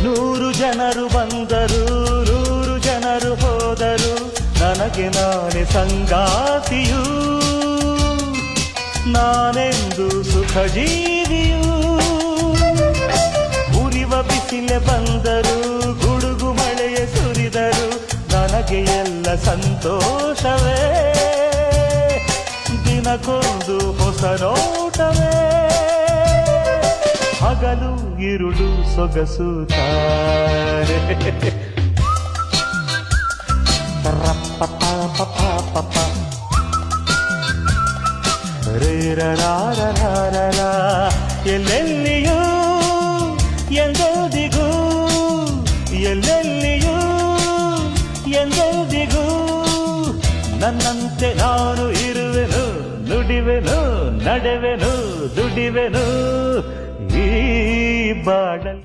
100 ಜನರು ಬಂದರು 100 ಜನರು ಹೋದರು ನನಗೆ ನಾನೇ ಸಂಗಾತಿಯು ನಾನೆಂದು ಸುಖ ಜೀವಿಯು ಉರಿವ ಬಿಸಿಲೆ ಬಂದರು ಗುಡುಗು ಮಳೆಯ ಸುರಿದರು ನನಗೆ ಎಲ್ಲ ಸಂತೋಷವೇ ದಿನಕ್ಕೊಂದು ಹೊಸ ನೋಟವೇ ಹಗಲು ಇರುಳು ಸೊಗಸುತ್ತಾರೆ ರೇರರಾರರಾರರ ಎಲ್ಲೆಲ್ಲಿಯೂ ಎಂದೆಂದಿಗೂ ಎಲ್ಲೆಲ್ಲಿಯೂ ಎಂದೆಂದಿಗೂ ನನ್ನಂತೆ ನಾನು ಇರುವೆನು ನುಡಿವೆನು ನಡೆವೆನು ದುಡಿವೆನು ಈ ಬಾಡಲ್